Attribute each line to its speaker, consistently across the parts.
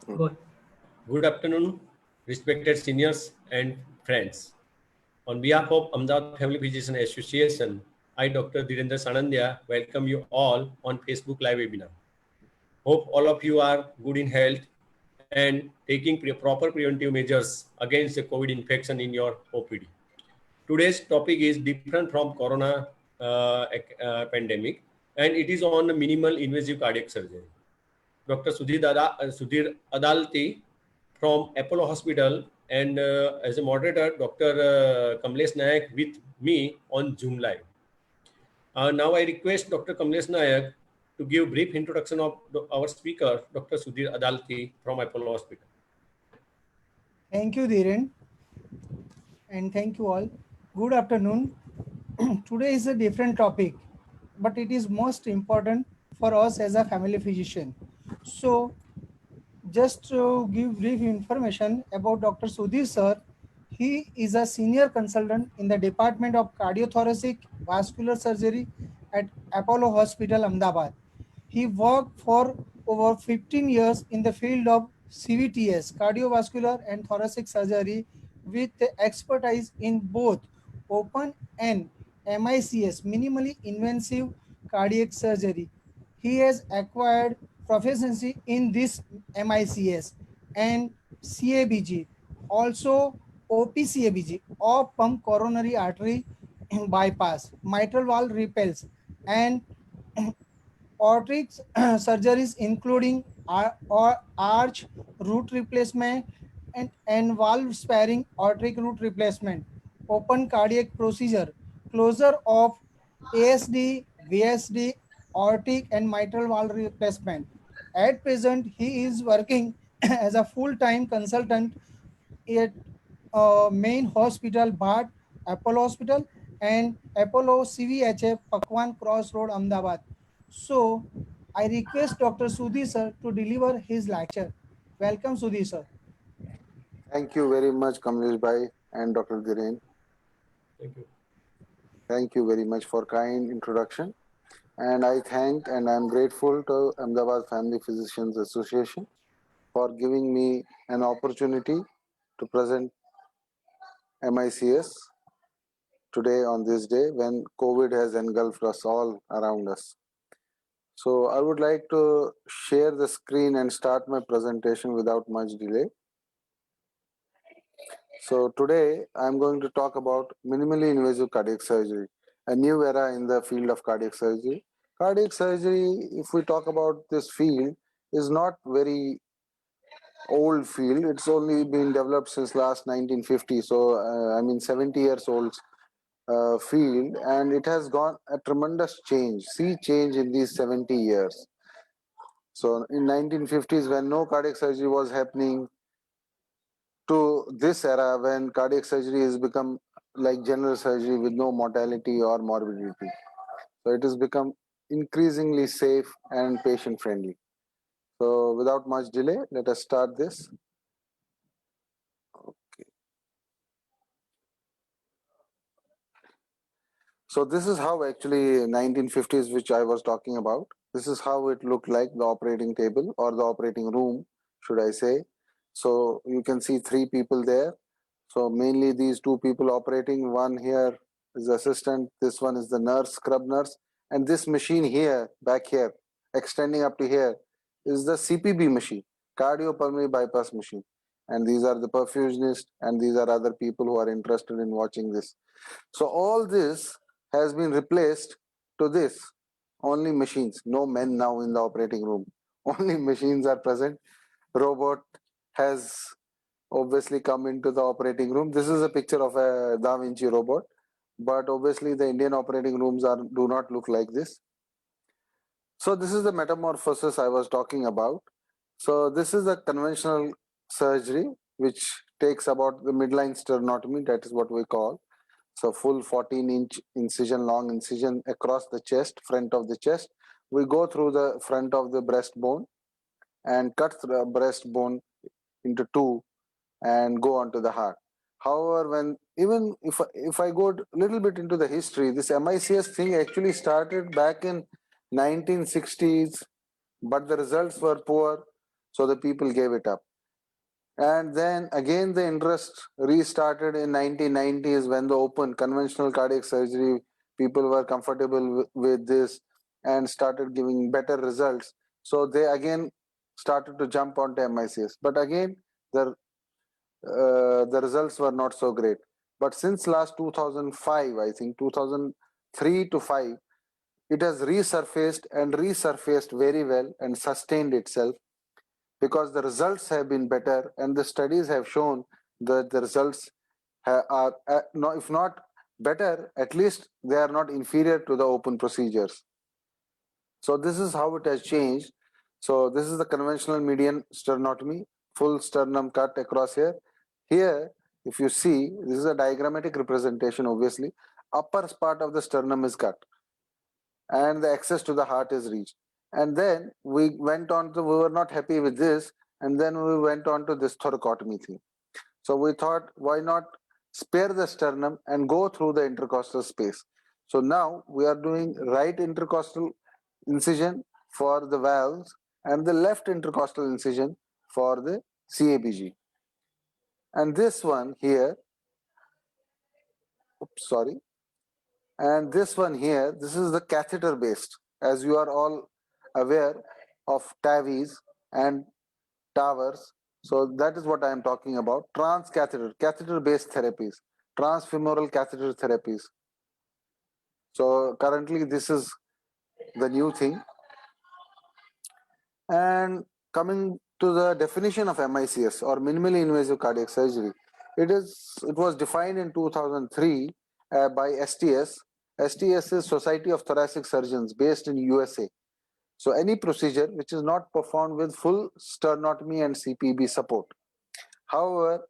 Speaker 1: Good. Good afternoon, respected seniors and friends. On behalf of Ahmedabad Family Physician Association, I, Dr. Dhirendra Sanandya, welcome you all on Facebook Live webinar. Hope all of you are good in health and taking proper preventive measures against the COVID infection in your OPD. Today's topic is different from corona pandemic, and it is on minimal invasive cardiac surgery. Dr. Sudhir Adalti from Apollo Hospital, and as a moderator, Dr. Kamlesh Nayak with me on Zoom Live. Now I request Dr. Kamlesh Nayak to give brief introduction of our speaker, Dr. Sudhir Adalti from Apollo Hospital.
Speaker 2: Thank you, Dhiren, and thank you all. Good afternoon. Today is a different topic, but it is most important for us as a family physician. So, just to give brief information about Dr. Sudhir sir, he is a senior consultant in the Department of Cardiothoracic Vascular Surgery at Apollo Hospital, Ahmedabad. He worked for over 15 years in the field of CVTS, cardiovascular and thoracic surgery, with expertise in both open and MICS, minimally invasive cardiac surgery. He has acquired proficiency in this MICS and CABG, also OPCABG, or pump coronary artery bypass, mitral valve repels, and aortic surgeries including arch root replacement and valve sparing aortic root replacement, open cardiac procedure, closure of ASD, VSD, aortic and mitral valve replacement. At present, he is working as a full-time consultant at main hospital, Bhat, Apollo Hospital, and Apollo CVHF, Pakwan Cross Road, Ahmedabad. So, I request Dr. Sudhi sir to deliver his lecture. Welcome, Sudhi sir.
Speaker 3: Thank you very much, Kamlesh Bhai and Dr. Dhiren.
Speaker 1: Thank you.
Speaker 3: Thank you very much for kind introduction. And I thank and I am grateful to Ahmedabad Family Physicians Association for giving me an opportunity to present MICS today on this day when COVID has engulfed us all around us. So I would like to share the screen and start my presentation without much delay. So today I'm going to talk about minimally invasive cardiac surgery, a new era in the field of cardiac surgery. Cardiac surgery, if we talk about this field, is not very old field. It's only been developed since last 1950. So I mean 70 years old field, and it has gone a tremendous change, sea change in these 70 years. So in 1950s, when no cardiac surgery was happening, to this era when cardiac surgery has become like general surgery with no mortality or morbidity. So it has become increasingly safe and patient friendly. So without much delay, let us start this. Okay. So this is how actually 1950s, which I was talking about, this is how it looked like, the operating table or the operating room, should I say. So you can see three people there. So mainly these two people operating, one here is the assistant, this one is the nurse, scrub nurse, and this machine here, back here, extending up to here, is the CPB machine, cardiopulmonary bypass machine. And these are the perfusionists, and these are other people who are interested in watching this. So all this has been replaced to this, only machines, no men now in the operating room, only machines are present. Robot has obviously come into the operating room. This is a picture of a Da Vinci robot, but obviously the Indian operating rooms do not look like this. So this is the metamorphosis I was talking about. So this is a conventional surgery which takes about the midline sternotomy, that is what we call. So full 14-inch incision, long incision across the chest, front of the chest. We go through the front of the breastbone and cut the breastbone into two and go on to the heart. However, when even if I go a little bit into the history, this MICS thing actually started back in 1960s, but the results were poor. So the people gave it up. And then again, the interest restarted in 1990s when the open conventional cardiac surgery, people were comfortable with this and started giving better results. So they again started to jump onto MICS. But again, the results were not so great. But since last 2005, I think 2003 to 5, it has resurfaced very well and sustained itself, because the results have been better and the studies have shown that the results are, no, if not better, at least they are not inferior to the open procedures. So this is how it has changed. So this is the conventional median sternotomy, full sternum cut across here. Here, if you see, this is a diagrammatic representation, obviously. Upper part of the sternum is cut and the access to the heart is reached. And then we were not happy with this, and then we went on to this thoracotomy thing. So we thought, why not spare the sternum and go through the intercostal space? So now we are doing right intercostal incision for the valves and the left intercostal incision for the CABG. And this one here, oops, sorry. And this one here, this is the catheter based. As you are all aware of TAVIs and towers. So that is what I am talking about. Transcatheter, catheter based therapies, transfemoral catheter therapies. So currently this is the new thing. And coming to the definition of MICS, or minimally invasive cardiac surgery, it was defined in 2003 by STS. STS is Society of Thoracic Surgeons, based in USA. So any procedure which is not performed with full sternotomy and CPB support. However,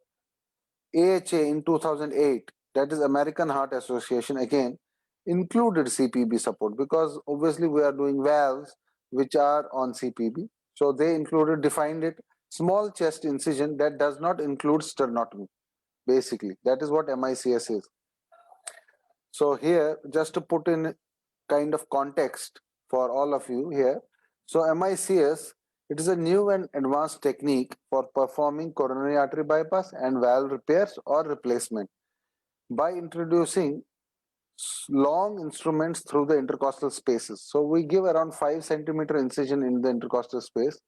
Speaker 3: AHA in 2008, that is American Heart Association, again included CPB support, because obviously we are doing valves which are on CPB. So they defined it, small chest incision that does not include sternotomy. Basically, that is what MICS is. So here, just to put in kind of context for all of you here. So MICS, it is a new and advanced technique for performing coronary artery bypass and valve repairs or replacement by introducing long instruments through the intercostal spaces. So we give around 5 centimeter incision in the intercostal space,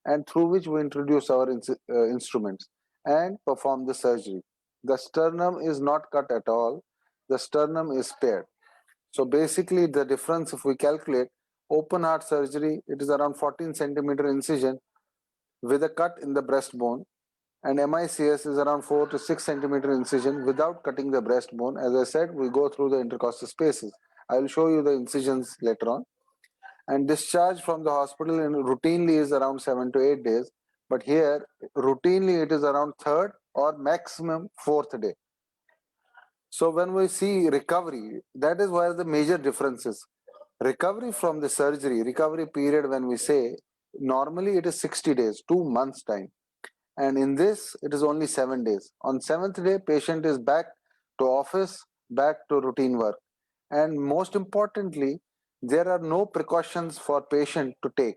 Speaker 3: and through which we introduce our instruments and perform the surgery. The sternum is not cut at all. The sternum is spared. So basically the difference, if we calculate, open heart surgery, it is around 14 centimeter incision with a cut in the breastbone, and MICS is around 4 to 6 centimeter incision without cutting the breastbone. As I said, we go through the intercostal spaces. I will show you the incisions later on. And discharge from the hospital routinely is around 7 to 8 days, but here routinely it is around 3rd or maximum 4th day. So when we see recovery, that is where the major difference is. Recovery from the surgery, recovery period, when we say, normally it is 60 days, 2 months time. And in this, it is only 7 days. On 7th day, patient is back to office, back to routine work. And most importantly, there are no precautions for patient to take.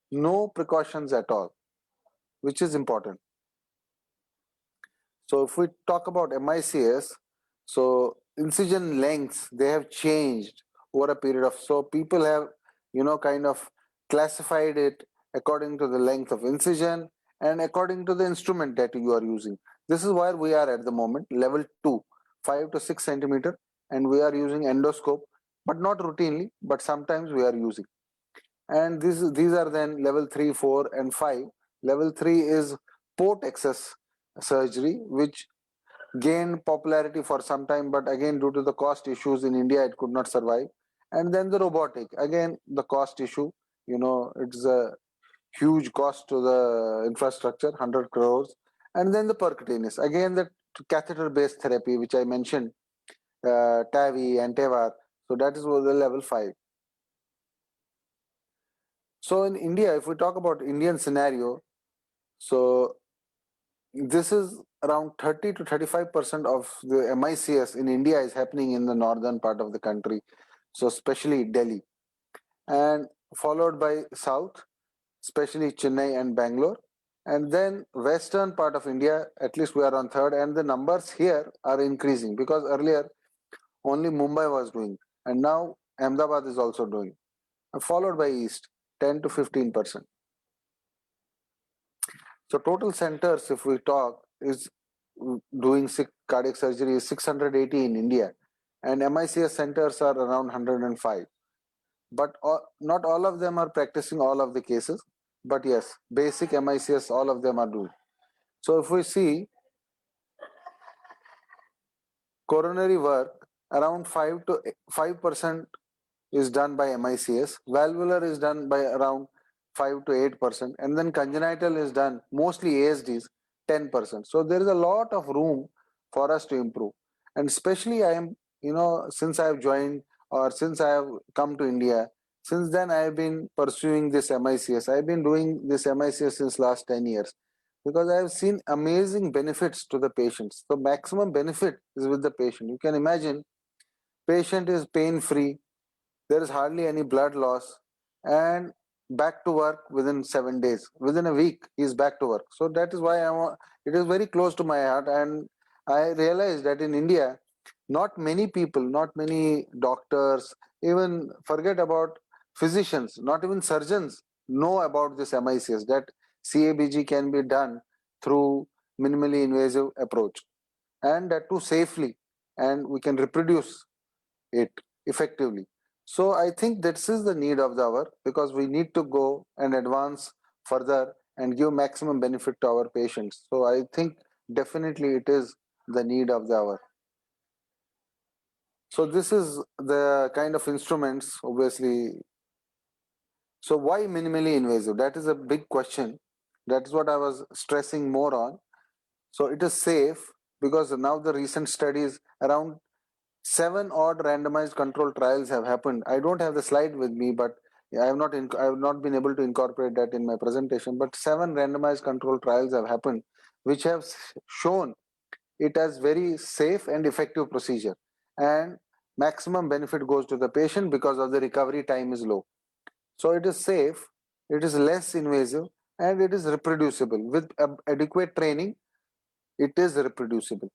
Speaker 3: No precautions at all, which is important. So if we talk about MICS, so incision lengths, they have changed over a period of, so people have, kind of classified it according to the length of incision and according to the instrument that you are using. This is where we are at the moment, level 2, 5 to 6 centimeter, and we are using endoscope, but not routinely, but sometimes we are using. And these are then level 3, 4, and 5. Level 3 is port access surgery, which gained popularity for some time, but again, due to the cost issues in India, it could not survive. And then the robotic, again, the cost issue, it's a huge cost to the infrastructure, 100 crores. And then the percutaneous, again, the catheter-based therapy, which I mentioned, TAVI and TEVAR. So that is the level 5. So in India, if we talk about Indian scenario, so this is around 30 to 35% of the MICS in India is happening in the northern part of the country. So especially Delhi, and followed by South, especially Chennai and Bangalore. And then western part of India, at least we are on third, and the numbers here are increasing because earlier only Mumbai was doing, and now Ahmedabad is also doing, followed by East, 10 to 15%. So total centers, if we talk, is doing cardiac surgery is 680 in India, and MICS centers are around 105. But not all of them are practicing all of the cases. But yes, basic MICS, all of them are doing. So if we see coronary work, around 5% is done by MICS, valvular is done by around 5 to 8%, and then congenital is done mostly ASDs 10%. So there is a lot of room for us to improve. And especially I am, since I have joined or since I have come to India, since then I have been pursuing this MICS. I have been doing this MICS since last 10 years because I have seen amazing benefits to the patients. The maximum benefit is with the patient. You can imagine patient is pain free, there is hardly any blood loss, and back to work within 7 days. Within a week, he is back to work. So that is why it is very close to my heart. And I realized that in India, not many people, not many doctors, even forget about physicians, not even surgeons know about this MICS, that CABG can be done through minimally invasive approach, and that too safely, and we can reproduce it effectively. So I think this is the need of the hour because we need to go and advance further and give maximum benefit to our patients. So I think definitely it is the need of the hour. So this is the kind of instruments, obviously. So why minimally invasive? That is a big question. That is what I was stressing more on. So it is safe because now the recent studies, around 7 odd randomized control trials have happened. I don't have the slide with me, but I have not been able to incorporate that in my presentation. But 7 randomized control trials have happened, which have shown it as very safe and effective procedure, and maximum benefit goes to the patient because of the recovery time is low. So it is safe, it is less invasive, and it is reproducible. With adequate training, it is reproducible.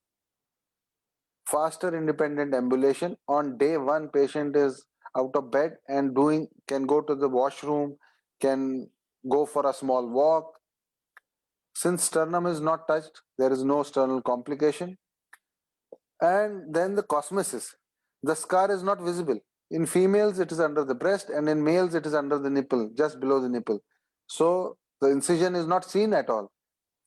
Speaker 3: Faster independent ambulation. On day one, patient is out of bed and can go to the washroom, can go for a small walk. Since sternum is not touched, there is no sternal complication. And then the cosmesis. The scar is not visible. In females, it is under the breast, and in males, it is under the nipple, just below the nipple. So the incision is not seen at all.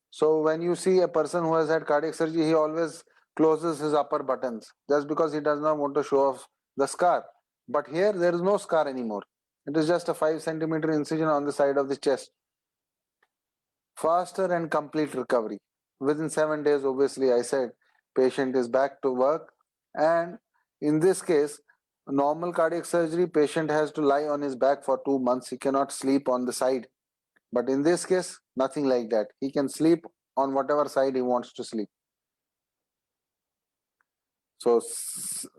Speaker 3: So when you see a person who has had cardiac surgery, he always closes his upper buttons just because he does not want to show off the scar. But here there is no scar anymore. It is just a 5 centimeter incision on the side of the chest. Faster and complete recovery. Within 7 days, obviously, I said patient is back to work. And in this case, normal cardiac surgery, patient has to lie on his back for 2 months. He cannot sleep on the side. But in this case, nothing like that. He can sleep on whatever side he wants to sleep. So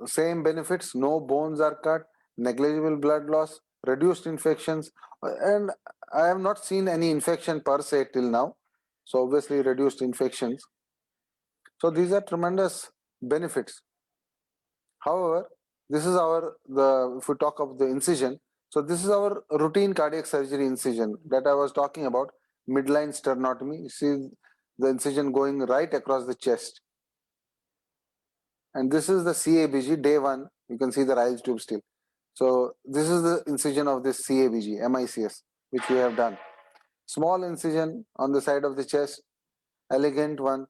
Speaker 3: same benefits, no bones are cut, negligible blood loss, reduced infections, and I have not seen any infection per se till now. So obviously reduced infections. So these are tremendous benefits. However, this is if we talk of the incision, so this is our routine cardiac surgery incision that I was talking about, midline sternotomy. You see the incision going right across the chest. And this is the CABG, day one. You can see the Ryle's tube still. So this is the incision of this CABG, MICS, which we have done. Small incision on the side of the chest, elegant one,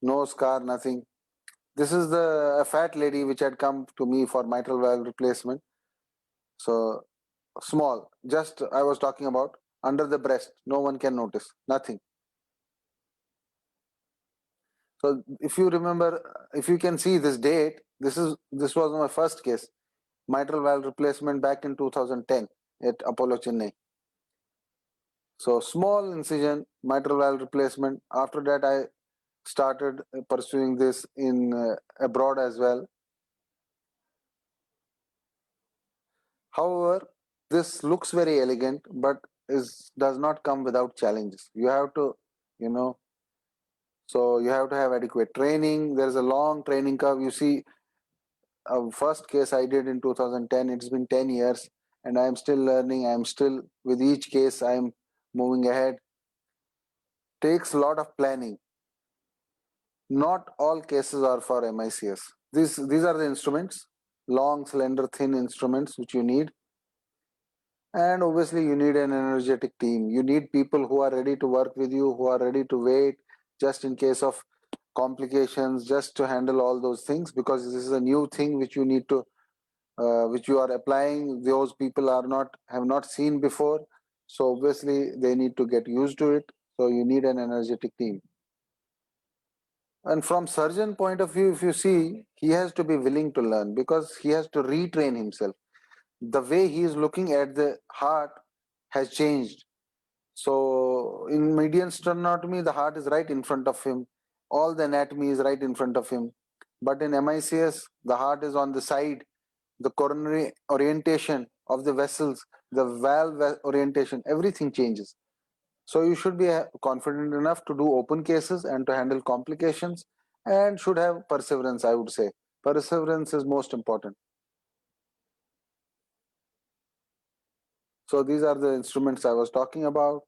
Speaker 3: no scar, nothing. This is a fat lady which had come to me for mitral valve replacement. So small, just I was talking about under the breast, no one can notice, nothing. So if you remember, if you can see this date, this was my first case, mitral valve replacement back in 2010 at Apollo Chennai. So small incision, mitral valve replacement. After that, I started pursuing this in abroad as well. However, this looks very elegant, but does not come without challenges. You have to, so you have to have adequate training. There is a long training curve. You see, first case I did in 2010. It's been 10 years, and I am still learning. I am still with each case. I am moving ahead. Takes a lot of planning. Not all cases are for MICS. These are the instruments, long, slender, thin instruments which you need. And obviously, you need an energetic team. You need people who are ready to work with you, who are ready to wait just in case of complications, just to handle all those things, because this is a new thing which you need to, which you are applying. Those people have not seen before, so obviously they need to get used to it. So you need an energetic team. And from surgeon point of view, if you see, he has to be willing to learn because he has to retrain himself. The way he is looking at the heart has changed. So in median sternotomy, the heart is right in front of him. All the anatomy is right in front of him. But in MICS, the heart is on the side. The coronary orientation of the vessels, the valve orientation, everything changes. So you should be confident enough to do open cases and to handle complications, and should have perseverance, I would say. Perseverance is most important. So these are the instruments I was talking about.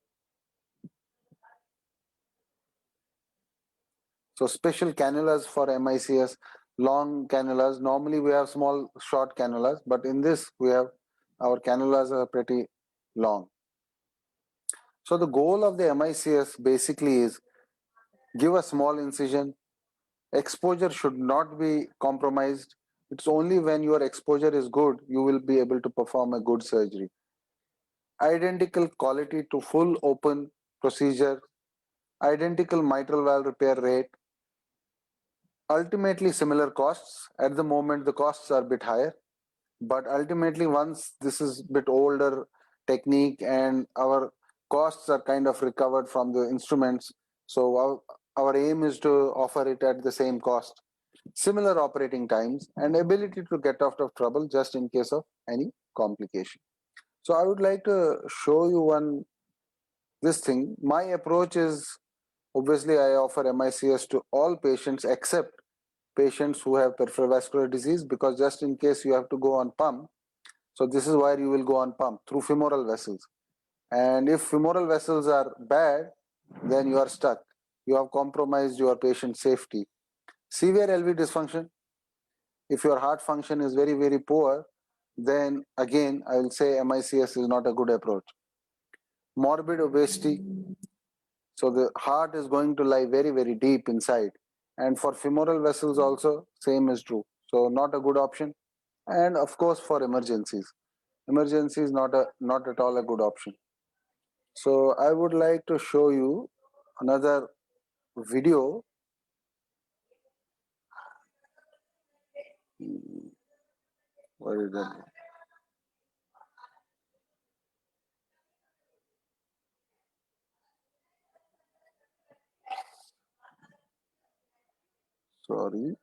Speaker 3: So special cannulas for MICS, long cannulas. Normally we have small, short cannulas, but in this we have, our cannulas are pretty long. So the goal of the MICS basically is give a small incision. Exposure should not be compromised. It's only when your exposure is good, you will be able to perform a good surgery. Identical quality to full open procedure, identical mitral valve repair rate, ultimately similar costs. At the moment, the costs are a bit higher, but ultimately once this is a bit older technique and our costs are kind of recovered from the instruments, so our aim is to offer it at the same cost, similar operating times, and ability to get out of trouble just in case of any complication. So I would like to show you this thing. My approach is, obviously I offer MICS to all patients except patients who have peripheral vascular disease, because just in case you have to go on pump, so this is where you will go on pump through femoral vessels. And if femoral vessels are bad, then you are stuck. You have compromised your patient safety. Severe LV dysfunction, if your heart function is very, very poor, then again, I will say MICS is not a good approach. Morbid obesity, so the heart is going to lie very, very deep inside. And for femoral vessels also, same is true. So not a good option. And of course, for emergencies, emergency is not at all a good option. So I would like to show you another video. Where is that? Sorry.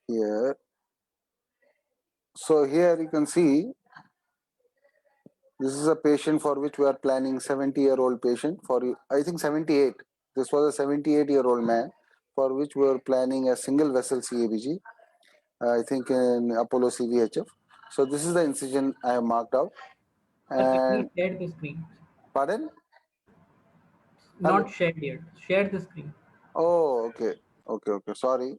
Speaker 3: Here. So here you can see, this is a patient for which we are planning, 70-year-old patient for, I think 78. This was a 78-year-old man for which we were planning a single vessel CABG, I think in Apollo CVHF. So this is the incision I have marked out. And
Speaker 4: Please share the screen.
Speaker 3: pardon?
Speaker 4: Not
Speaker 3: Hello?
Speaker 4: shared yet. Share the screen.
Speaker 3: Oh, okay. Okay. Sorry.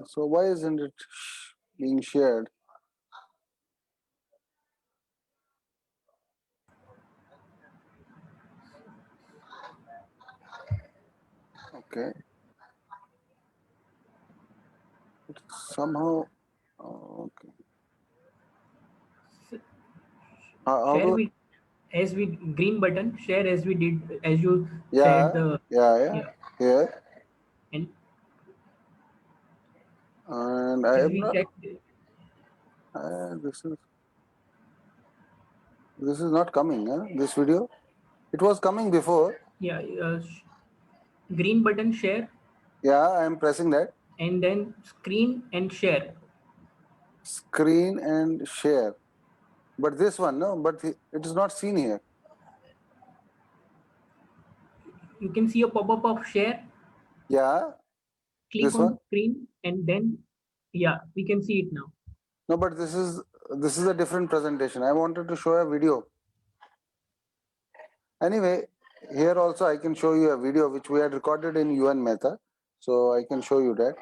Speaker 3: So why isn't it being shared? Okay. Somehow, okay. How
Speaker 4: Share
Speaker 3: do?
Speaker 4: we as we green button. Share as we did as you shared
Speaker 3: Yeah,
Speaker 4: the
Speaker 3: yeah. Here,
Speaker 4: and
Speaker 3: and I
Speaker 4: as
Speaker 3: am
Speaker 4: we
Speaker 3: not.
Speaker 4: checked.
Speaker 3: This is not coming. This video. It was coming before.
Speaker 4: Yeah, green button share,
Speaker 3: Yeah, I am pressing that.
Speaker 4: and then screen and share.
Speaker 3: Screen and share. But this one, no, but it is not seen here.
Speaker 4: You can see a pop-up of share.
Speaker 3: Yeah,
Speaker 4: Click
Speaker 3: this
Speaker 4: on the
Speaker 3: one.
Speaker 4: screen, and then yeah, we can see it now.
Speaker 3: No, but this is a different presentation. I wanted to show a video. Anyway, here also I can show you a video which we had recorded in UN Meta. So I can show you that.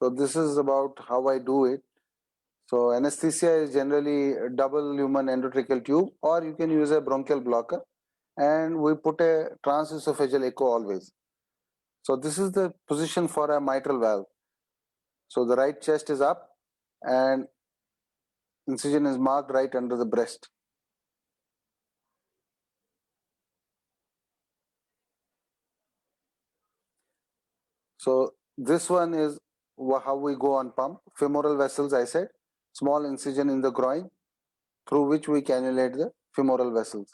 Speaker 3: So this is about how I do it. So anesthesia is generally a double lumen endotracheal tube, or you can use a bronchial blocker, and we put a transesophageal echo always. So this is the position for a mitral valve. So the right chest is up and incision is marked right under the breast. So this one is how we go on pump. Femoral vessels, I said, small incision in the groin through which we cannulate the femoral vessels.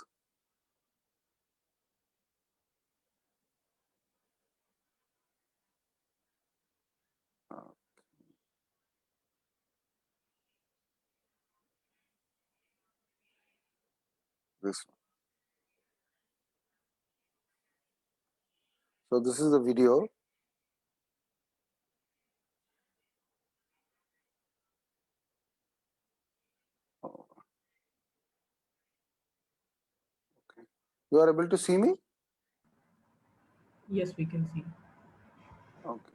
Speaker 3: This one. So this is the video. Oh, okay. You are able to see me?
Speaker 4: Yes, we can see.
Speaker 3: Okay.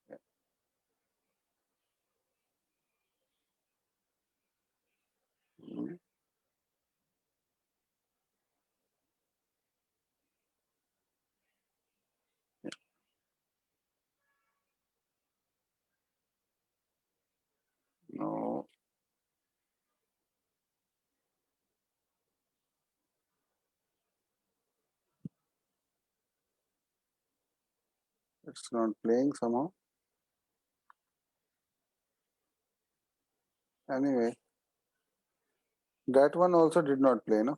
Speaker 3: Yeah. Mm. Yeah. No, it's not playing somehow. Anyway, that one also did not play, no?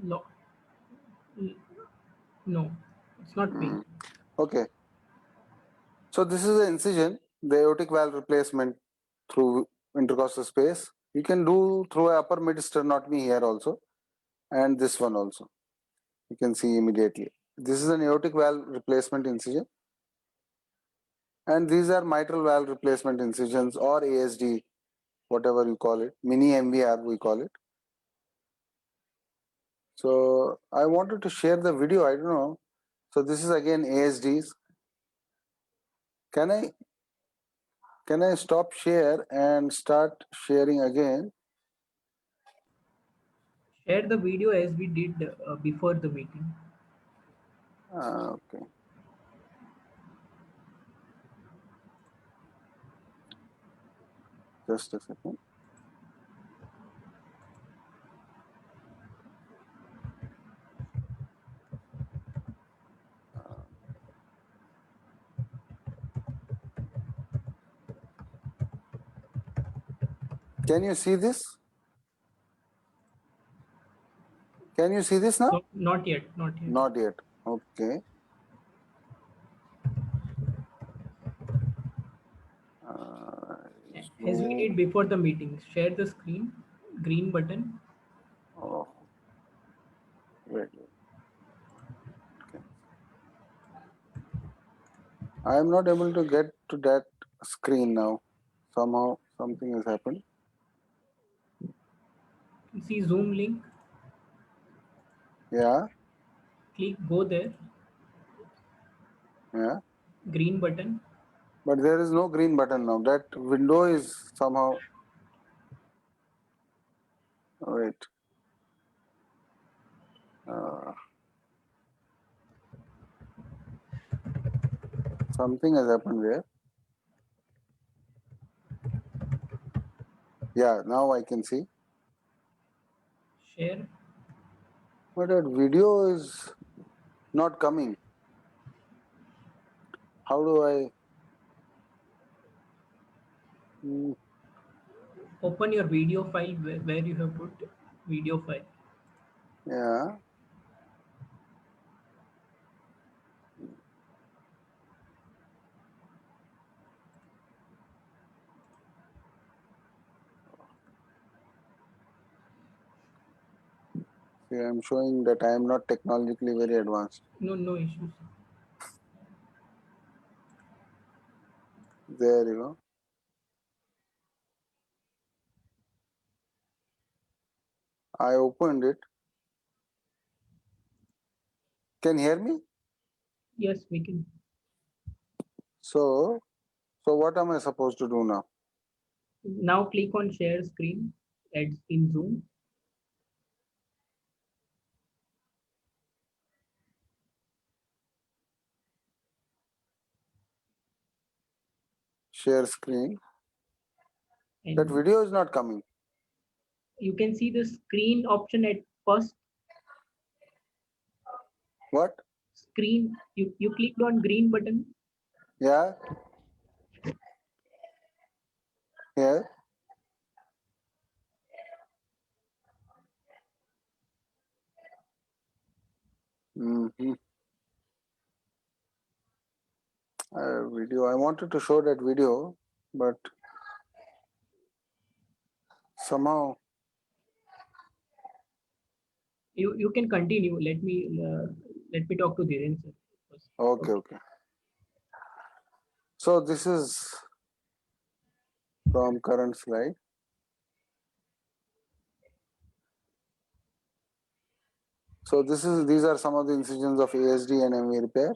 Speaker 4: No, no, it's not playing.
Speaker 3: Mm. Okay. So this is the incision, the aortic valve replacement through intercostal space. You can do through a upper mid sternotomy here also, and this one also. You can see immediately. This is an aortic valve replacement incision, and these are mitral valve replacement incisions or ASD, whatever you call it, mini MVR we call it. So I wanted to share the video. I don't know. So this is again ASDs. Can I stop share and start sharing again?
Speaker 4: Share the video as we did before the meeting.
Speaker 3: Okay. Just a second. Can you see this? Can you see this now?
Speaker 4: No, not yet, not yet.
Speaker 3: Not yet. Okay.
Speaker 4: As we did before the meeting, share the screen, green button.
Speaker 3: Oh, wait. Okay. I am not able to get to that screen now. Somehow something has happened.
Speaker 4: See Zoom link,
Speaker 3: Yeah,
Speaker 4: click go there,
Speaker 3: yeah.
Speaker 4: green button.
Speaker 3: But there is no green button now. That window is somehow. Wait. Something has happened there. Yeah, now I can see.
Speaker 4: Share.
Speaker 3: But that video is not coming. How do I? Hmm,
Speaker 4: Open your video file where you have put video file.
Speaker 3: yeah. See, I'm showing that I am not technologically very advanced.
Speaker 4: No issues.
Speaker 3: There you go. I opened it. Can you hear me?
Speaker 4: Yes, we can.
Speaker 3: So what am I supposed to do now?
Speaker 4: Now click on share screen. Add in Zoom.
Speaker 3: Share screen. That
Speaker 4: And
Speaker 3: video is not coming.
Speaker 4: you can see the screen option at first
Speaker 3: What?
Speaker 4: screen. You clicked on green button.
Speaker 3: Yeah. Here. Mm-hmm. Video. I wanted to show that video, but somehow.
Speaker 4: You can continue. Let me talk to Dhiren sir first.
Speaker 3: Okay, okay. So this is from current slide. So these are some of the incisions of ASD and MV repair.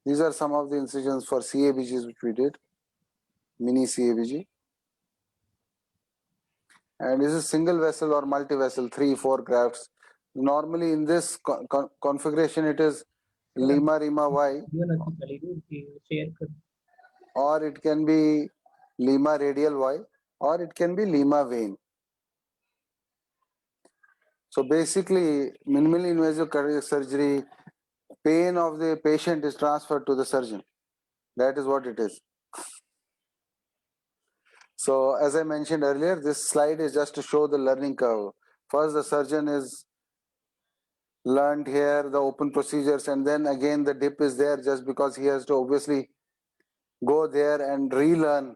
Speaker 3: These are some of the incisions for CABGs which we did, mini CABG. And this is single vessel or multi vessel, 3-4 grafts. Normally in this configuration it is Lima Rima Y,
Speaker 4: video નથી ચાલી રહ્યું, એ share કર.
Speaker 3: or it can be Lima radial Y, or it can be Lima vein. So basically, minimally invasive cardiac surgery, pain of the patient is transferred to the surgeon. That is what it is. So as I mentioned earlier, this slide is just to show the learning curve. First, the surgeon is learned here the open procedures, and then again the dip is there just because he has to obviously go there and relearn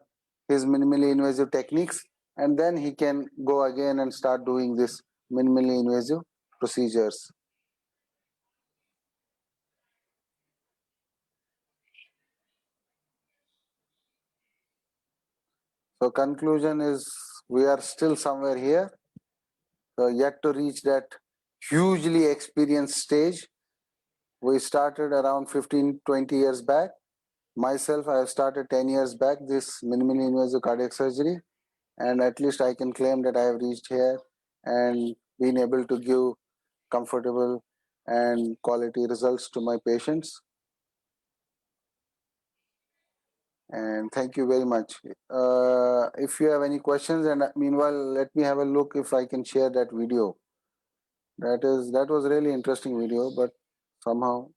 Speaker 3: his minimally invasive techniques, and then he can go again and start doing this minimally invasive procedures. So conclusion is we are still somewhere here, so yet to reach that hugely experienced stage. We started around 15-20 years back. Myself, I have started 10 years back this minimally invasive cardiac surgery, and at least I can claim that I have reached here and been able to give comfortable and quality results to my patients. And thank you very much. If you have any questions, and meanwhile, let me have a look if I can share that video. That was really interesting video, but somehow.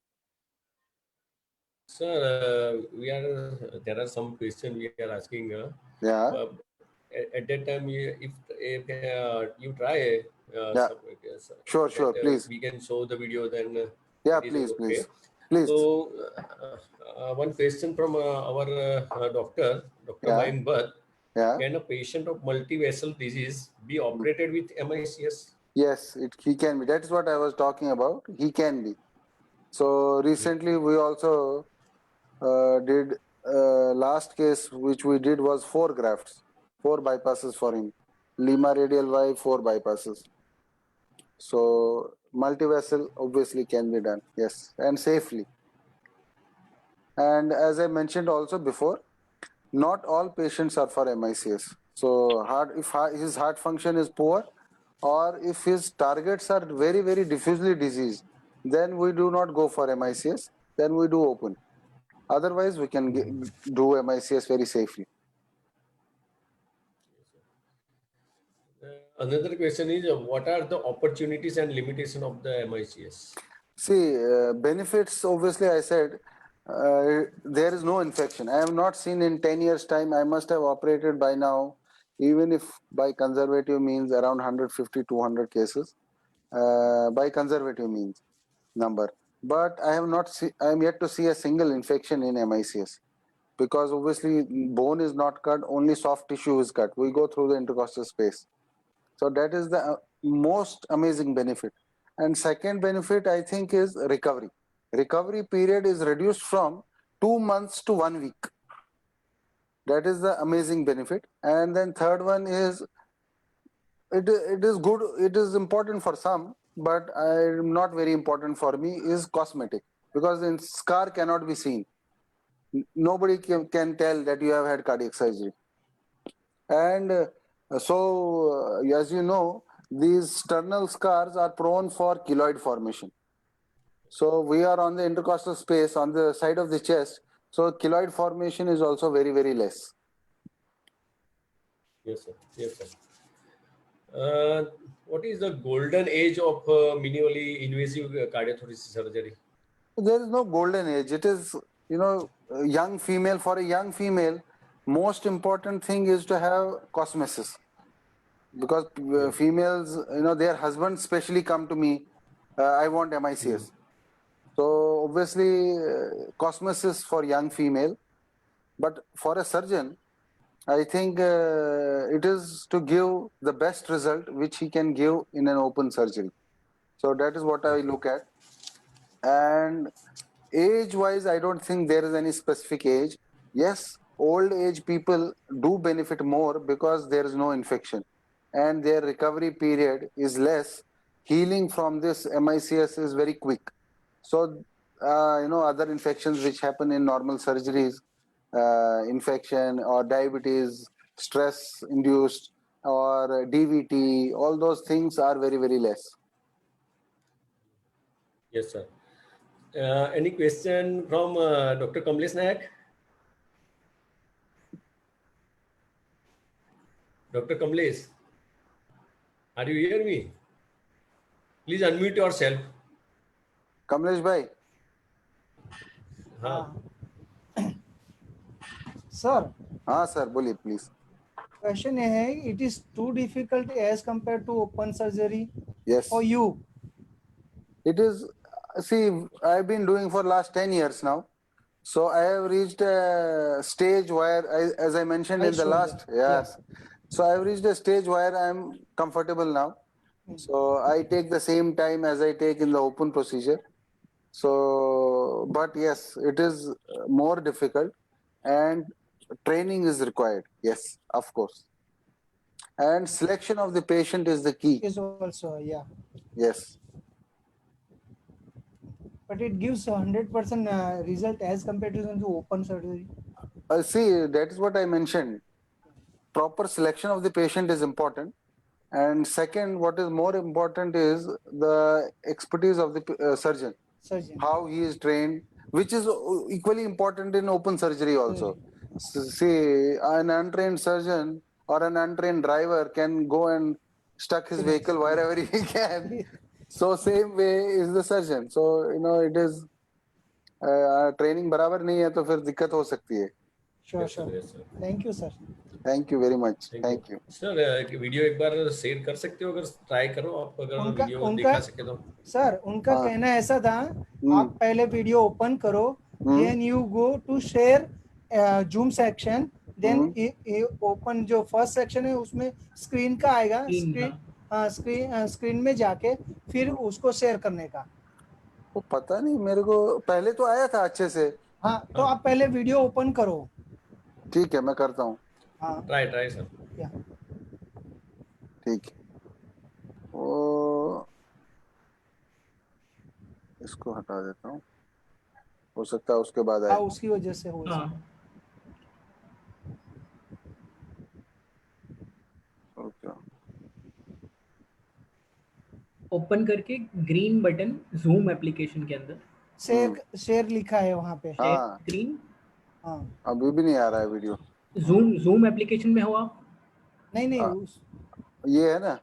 Speaker 1: Sir, there are some questions we are asking.
Speaker 3: Yeah,
Speaker 1: At that time, if you try,
Speaker 3: yeah, sure,
Speaker 1: that
Speaker 3: please.
Speaker 1: we can show the video, then
Speaker 3: Yeah,
Speaker 1: it is
Speaker 3: please,
Speaker 1: okay.
Speaker 3: please.
Speaker 1: So, one question from our doctor, Dr.
Speaker 3: Yeah.
Speaker 1: Mayank Bhatt.
Speaker 3: Yeah,
Speaker 1: Can a patient of multi-vessel disease be operated with MICS?
Speaker 3: yes, he can be. That is what I was talking about. He can be. So recently we also did last case which we did was 4 grafts, 4 bypasses for him. Lima radial Y, 4 bypasses. So multi-vessel obviously can be done, yes, and safely. And as I mentioned also before, not all patients are for MICS. So if his heart function is poor, or if his targets are very, very diffusely diseased, then we do not go for MICS, then we do open. Otherwise, we can do MICS very safely.
Speaker 1: Another question is, what are the opportunities and limitation of the MICS?
Speaker 3: See, benefits, obviously, I said there is no infection. I have not seen in 10 years' time, I must have operated by now, even if by conservative means, around 150, 200 cases, by conservative means number. But I am yet to see a single infection in MICS because obviously bone is not cut, only soft tissue is cut. We go through the intercostal space. So that is the most amazing benefit. And second benefit, I think, is recovery. Recovery period is reduced from 2 months to 1 week. That is the amazing benefit. And then third one is, it is good, it is important for some, but not very important for me, is cosmetic. Because the scar cannot be seen. Nobody can tell that you have had cardiac surgery. And as you know, these sternal scars are prone for keloid formation. So we are on the intercostal space on the side of the chest. So keloid formation is also very, very less.
Speaker 1: Yes, sir. Yes, sir. What is the golden age of minimally invasive cardiothoracic surgery?
Speaker 3: There is no golden age. It is, young female. For a young female, most important thing is to have cosmesis. Because females, their husbands specially come to me, I want MICS. So obviously, cosmesis for young female. But for a surgeon, I think it is to give the best result which he can give in an open surgery. So that is what I look at. And age-wise, I don't think there is any specific age. Yes, old age people do benefit more because there is no infection and their recovery period is less. Healing from this MICS is very quick. So, other infections which happen in normal surgeries, infection or diabetes, stress induced, or DVT, all those things are very, very less.
Speaker 1: Yes, sir. Any question from Dr. Kamlesh Nayak? Dr. Kamlesh, are you hear me? Please unmute yourself.
Speaker 3: Kamlesh bhai.
Speaker 1: हाँ.
Speaker 2: Sir,
Speaker 3: हाँ sir, बोलिए please.
Speaker 2: question है, it is too difficult as compared to open surgery
Speaker 3: Yes.
Speaker 2: for you.
Speaker 3: It is, see, I've been doing for last 10 years now. So I have reached a stage where, as I mentioned in the last, yes. So I've reached a stage where I'm comfortable now. So I take the same time as I take in the open procedure. So, but yes, it is more difficult and training is required. Yes, of course. And selection of the patient is the key.
Speaker 2: Is also, yeah.
Speaker 3: Yes.
Speaker 2: But it gives 100% result as compared to open surgery.
Speaker 3: See, that is what I mentioned. Proper selection of the patient is important. And second, what is more important is the expertise of the surgeon. How he is trained, which is equally important in open surgery also. See, an untrained surgeon or an untrained driver can go and stuck his vehicle wherever he can. So same way is the surgeon. So, it is training बराबर नहीं है तो फिर दिक्कत हो सकती है.
Speaker 2: Sure, sure.
Speaker 1: Yes, sir.
Speaker 2: Thank you, sir.
Speaker 3: Thank you very much. Thank you.
Speaker 1: Sir, video एक बार शेयर कर सकते हो, अगर ट्राई करो आप, अगर वीडियो दिखा सके तो.
Speaker 2: सर, उनका कहना ऐसा था, आप पहले वीडियो ओपन करो, then you go to share Zoom section, then open जो फर्स्ट सेक्शन है उसमें स्क्रीन का आएगा, स्क्रीन में जाके फिर उसको शेयर करने का.
Speaker 3: वो पता नहीं मेरे को, पहले तो आया था अच्छे से.
Speaker 2: हाँ, तो आप पहले वीडियो ओपन करो.
Speaker 3: ठीक है, मैं करता हूँ.
Speaker 2: हाँ,
Speaker 1: ट्राई सर.
Speaker 3: ठीक है. वो इसको हटा देता हूँ, हो सकता है उसके बाद आए.
Speaker 2: उसकी वजह से हो.
Speaker 4: ओपन करके ग्रीन बटन जूम एप्लीकेशन के अंदर
Speaker 2: शेयर लिखा है वहाँ पे.
Speaker 4: ग्रीन.
Speaker 3: अभी भी नहीं आ रहा है वीडियो.
Speaker 4: जूम एप्लीकेशन में हो आप.
Speaker 2: नहीं नहीं
Speaker 3: हाँ।
Speaker 2: उस
Speaker 3: ये है ना,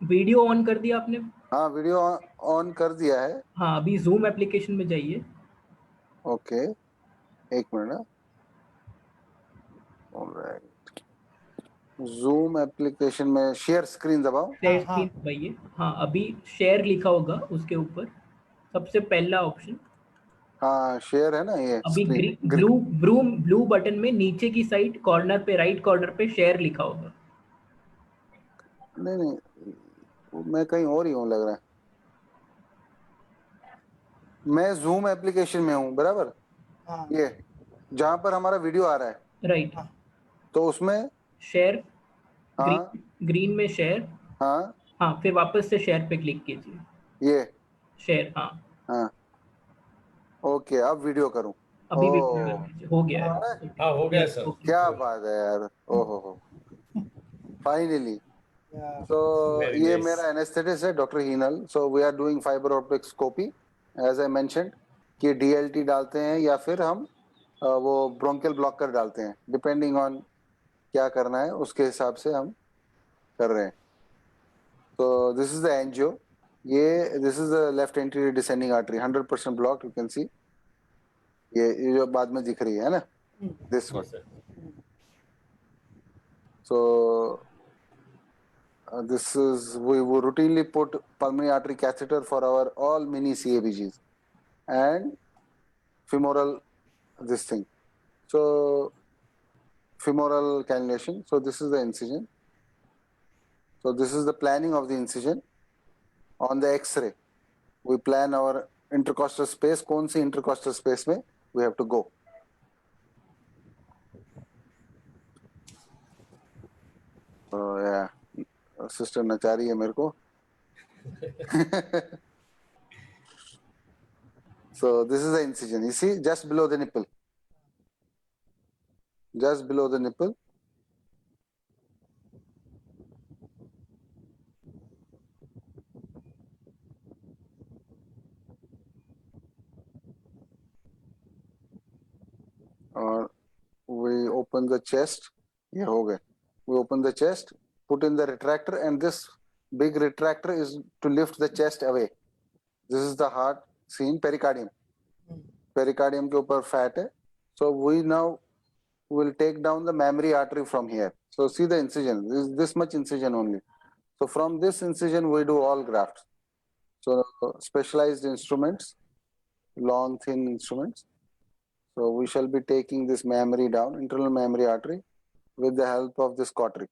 Speaker 4: वीडियो ऑन कर दिया आपने?
Speaker 3: हाँ वीडियो ऑन कर दिया है।
Speaker 4: हाँ, अभी जूम एप्लीकेशन में जाइए।
Speaker 3: ओके, एक मिनट। ऑलराइट, जूम एप्लीकेशन में शेयर स्क्रीन दबाओ।
Speaker 4: शेयर
Speaker 2: हाँ
Speaker 4: स्क्रीन दबाइए। हाँ, अभी शेयर लिखा होगा उसके ऊपर, सबसे पहला ऑप्शन।
Speaker 3: हाँ शेयर है ना, ये
Speaker 4: अभी
Speaker 3: स्क्रीन
Speaker 4: ब्लू ब्लू बटन में नीचे की साइड कॉर्नर पे, राइट कॉर्नर पे शेयर लिखा होगा।
Speaker 3: नहीं नहीं, मैं कहीं और ही हूँ लग रहा है। मैं जूम एप्लीकेशन में हूँ बराबर,
Speaker 2: हाँ
Speaker 3: ये जहाँ पर हमारा वीडियो आ रहा है,
Speaker 4: राइट।
Speaker 2: हाँ
Speaker 3: तो उसमें
Speaker 4: शेयर,
Speaker 3: हाँ
Speaker 4: ग्रीन ग्रीन में शेयर।
Speaker 3: हाँ
Speaker 4: हाँ, फिर वापस से शेयर पे क्लिक कीजिए।
Speaker 3: ये
Speaker 4: शेयर, हाँ।
Speaker 3: हाँ ओके, अब वीडियो करूँ।
Speaker 4: अभी वीडियो कर
Speaker 3: ओ
Speaker 4: दीजिए, हो गया है।
Speaker 3: हाँ,
Speaker 1: हाँ हो गया
Speaker 4: यस,
Speaker 1: सर।
Speaker 4: ओके।
Speaker 3: क्या बात है यार, ओहो हो, फाइनली।
Speaker 2: yeah.
Speaker 3: So
Speaker 1: वेरी
Speaker 3: ये
Speaker 1: नाइस।
Speaker 3: मेरा एनेस्थेटिस्ट है doctor Heenal. So we are doing fibre optic scopy as I mentioned, कि डीएलटी डालते हैं या फिर हम वो ब्रोंकियल ब्लॉकर डालते हैं, डिपेंडिंग ऑन क्या करना है उसके हिसाब से हम कर रहे हैं। तो दिस इज द एंजियो, ये this is the left anterior descending artery 100% block, you can see, ये जो बाद में दिख रही है ना, this one.
Speaker 1: Yes sir.
Speaker 3: So this is, we routinely put pulmonary artery catheter for our all mini CABGs and femoral this thing. So femoral cannulation. So this is the incision. So this is the planning of the incision. On the X-ray, we plan our intercostal space. कौन सी intercostal space में we have to go. So yeah, sister नचा रही है मेरे को. So this is the incision. You see, just below the nipple. Just below the nipple. और we open the chest. ये हो गए. We open the chest, put in the retractor, and this big retractor is to lift the chest away. This is the heart scene, pericardium. Pericardium के ऊपर fat है. So we now will take down the mammary artery from here. So see the incision. This much incision only. So from this incision we do all grafts. So specialized instruments, long thin instruments. So we shall be taking this mammary down, internal mammary artery, with the help of this cautery.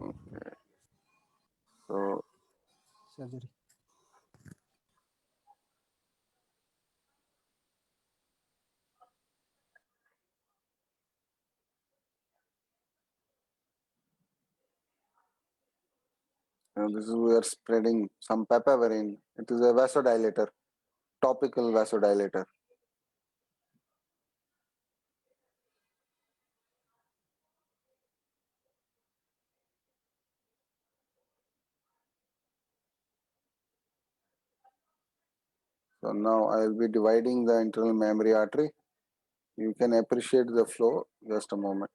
Speaker 3: Okay. So
Speaker 2: Surgery.
Speaker 3: this is, we are spreading some papaverine. It is a vasodilator, topical vasodilator. So now I will be dividing the internal mammary artery. You can appreciate the flow. Just a moment.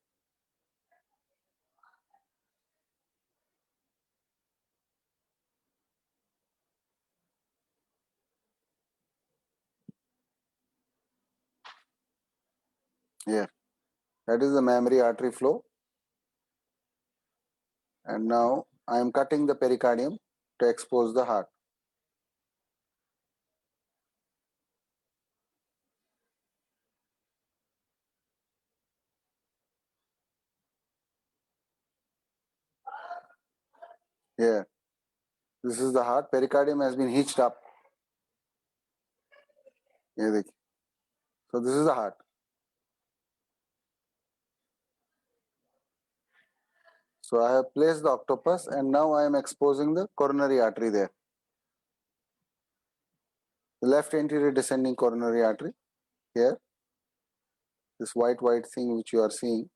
Speaker 3: Here, that is the mammary artery flow. And now I am cutting the pericardium to expose the heart. Here, this is the heart. Pericardium has been hitched up. ये देखिए. So this is the heart. So I have placed the octopus and now I am exposing the coronary artery there. The left anterior descending coronary artery here. This white thing which you are seeing.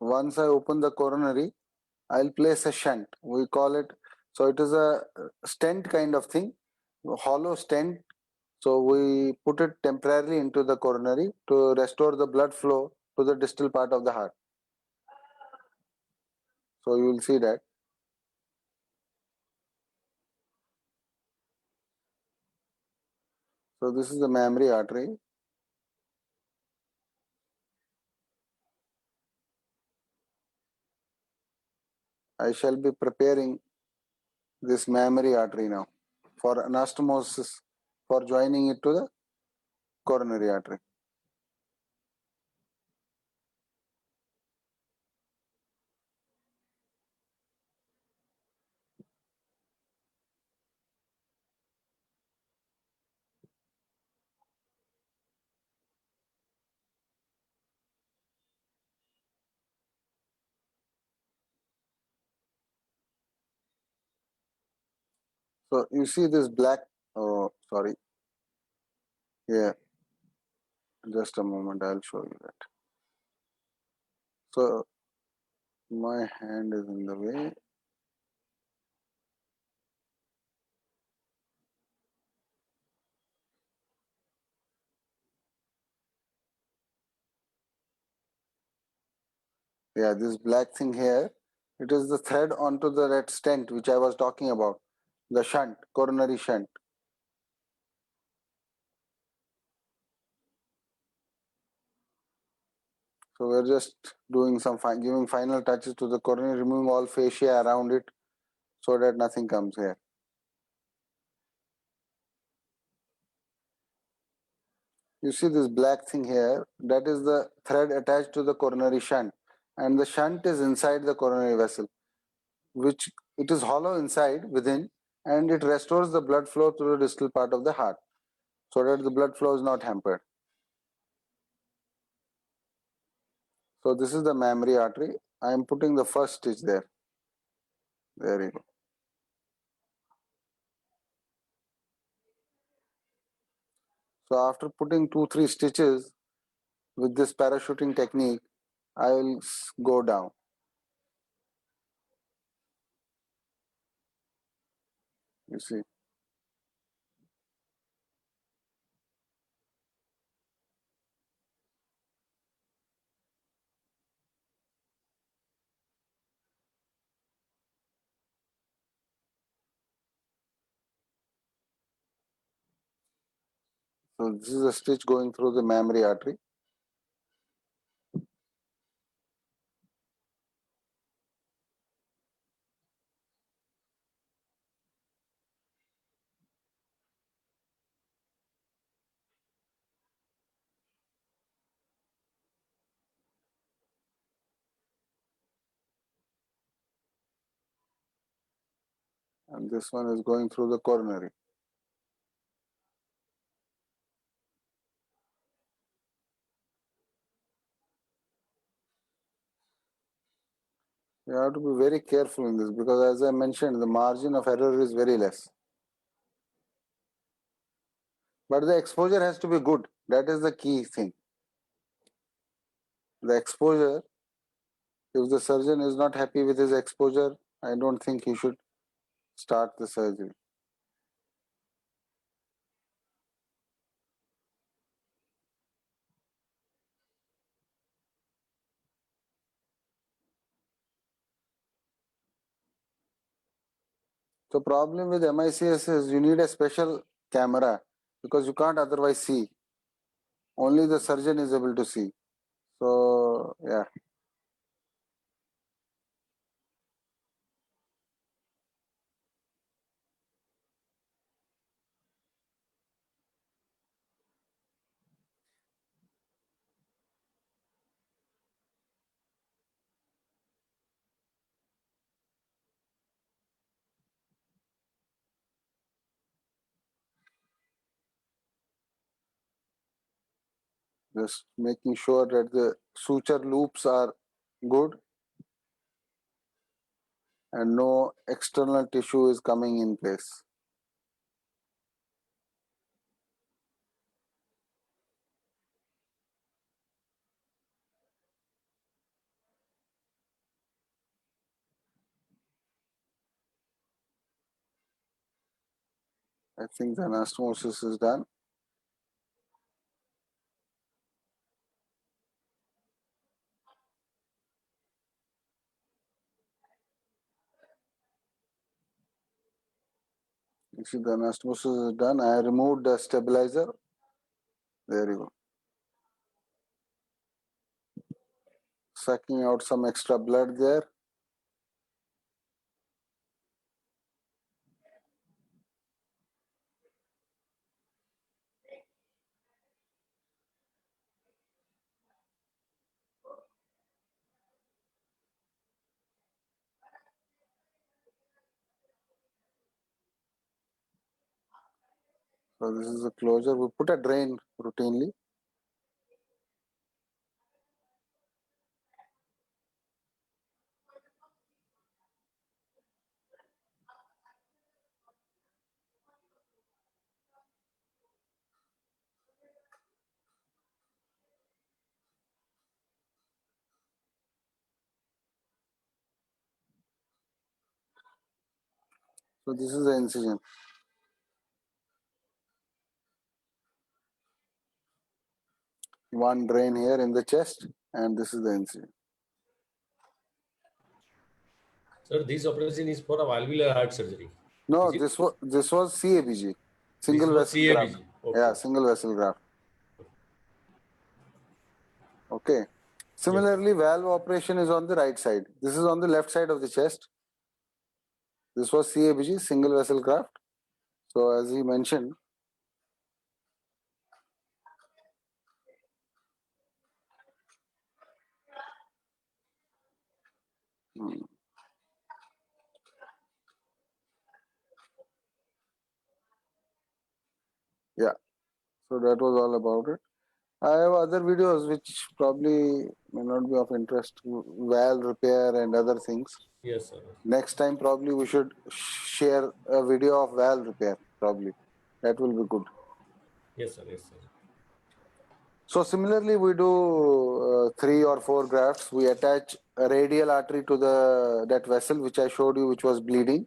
Speaker 3: once I open the coronary, I'll place a shunt. We call it, so it is a stent kind of thing, hollow stent. So we put it temporarily into the coronary to restore the blood flow to the distal part of the heart. So you will see that. So this is the mammary artery. I shall be preparing this mammary artery now for anastomosis, for joining it to the coronary artery. So you see this black, oh sorry, yeah, just a moment, I'll show you that. So my hand is in the way. Yeah, this black thing here, it is the thread onto the red stent which I was talking about, the shunt, coronary shunt. So we're just doing some giving final touches to the coronary, removing all fascia around it so that nothing comes here. You see this black thing here, that is the thread attached to the coronary shunt, and the shunt is inside the coronary vessel, which it is hollow inside within, and it restores the blood flow to the distal part of the heart so that the blood flow is not hampered. So this is the mammary artery. I am putting the first stitch there. There you go. So after putting 2-3 stitches with this parachuting technique, I will go down. You see. So this is a stitch going through the mammary artery. And this one is going through the coronary. You have to be very careful in this because, as I mentioned, the margin of error is very less. But the exposure has to be good. That is the key thing. The exposure, if the surgeon is not happy with his exposure, I don't think he should start the surgery. The problem with MICS is you need a special camera because you can't otherwise see. Only the surgeon is able to see. So, yeah. Just making sure that the suture loops are good and no external tissue is coming in place. I think the anastomosis is done. You see, the anastomosis is done. I removed the stabilizer. There you go. Sucking out some extra blood there. So this is a closure. We put a drain routinely. So this is the incision. One drain here in the chest, and this is the incision.
Speaker 1: Sir, this operation is for a valvular heart surgery.
Speaker 3: No,
Speaker 1: Is it?
Speaker 3: this was CABG, single
Speaker 1: This was
Speaker 3: vessel graft.
Speaker 1: CABG. Okay.
Speaker 3: Yeah, single vessel graft. Okay. Similarly, valve operation is on the right side. This is on the left side of the chest. This was CABG, single vessel graft. So as he mentioned, yeah. So that was all about it. I have other videos which probably may not be of interest, valve repair and other things.
Speaker 1: Yes, sir.
Speaker 3: Next time probably we should share a video of valve repair, probably. That will be good.
Speaker 1: Yes, sir. Yes, sir.
Speaker 3: So similarly, we do 3 or 4 grafts. We attach a radial artery to that vessel which I showed you, which was bleeding,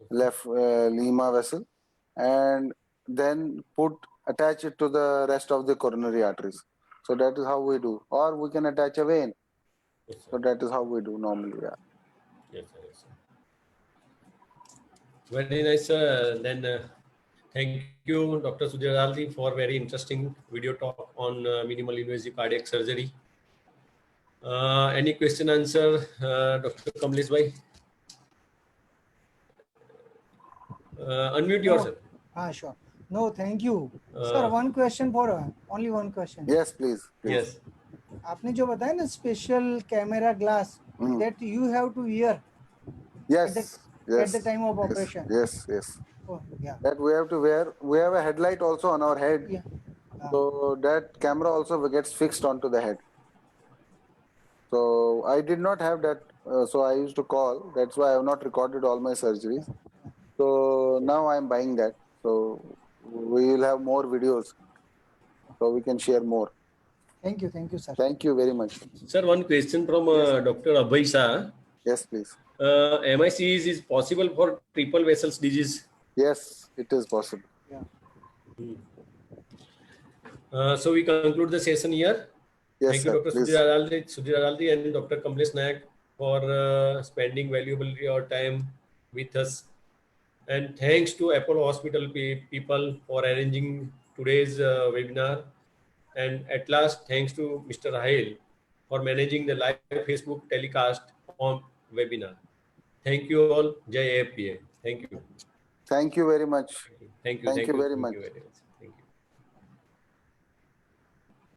Speaker 3: left Lima vessel, and then attach it to the rest of the coronary arteries. So that is how we do. Or we can attach a vein.
Speaker 1: Yes,
Speaker 3: So
Speaker 1: sir.
Speaker 3: that is how we do normally. Yeah.
Speaker 1: Yes, sir. Yes, sir. Very nice, sir. Then thank you, Dr. Sudhir Adaldi, for very interesting video talk on minimal invasive cardiac surgery. Any question answer, Dr. Kamlesh bhai? Unmute yourself.
Speaker 2: Sure. No, thank you. Sir, one question for only one question.
Speaker 3: Yes, please.
Speaker 1: Yes.
Speaker 2: आपने जो बताया ना special camera glass that you have to wear
Speaker 3: Yes.
Speaker 2: at the time of operation.
Speaker 3: Yes.
Speaker 2: Oh, yeah.
Speaker 3: That we have to wear. We have a headlight also on our head.
Speaker 2: Yeah.
Speaker 3: So that camera also gets fixed onto the head. So I did not have that. So I used to call. That's why I have not recorded all my surgeries. So now I am buying that. So we will have more videos. So we can share more.
Speaker 2: Thank you, sir.
Speaker 3: Thank you very much.
Speaker 1: Sir, one question from Dr. Abhay Shah.
Speaker 3: Yes, please.
Speaker 1: MICs is possible for triple vessels disease?
Speaker 3: Yes, it is possible.
Speaker 2: Yeah.
Speaker 1: So we conclude the session here.
Speaker 3: Yes,
Speaker 1: Thank you,
Speaker 3: sir.
Speaker 1: Dr.
Speaker 3: Please.
Speaker 1: Sudhir Adaldi and Dr. Kamlesh Nayak for spending valuable your time with us. And thanks to Apollo Hospital people for arranging today's webinar. And at last, thanks to Mr. Rahil for managing the live Facebook telecast on webinar. Thank you all. Jai AFPA. Thank you.
Speaker 3: Thank you very much.
Speaker 1: Thank you.
Speaker 3: Thank you very much.
Speaker 1: Thank you very much.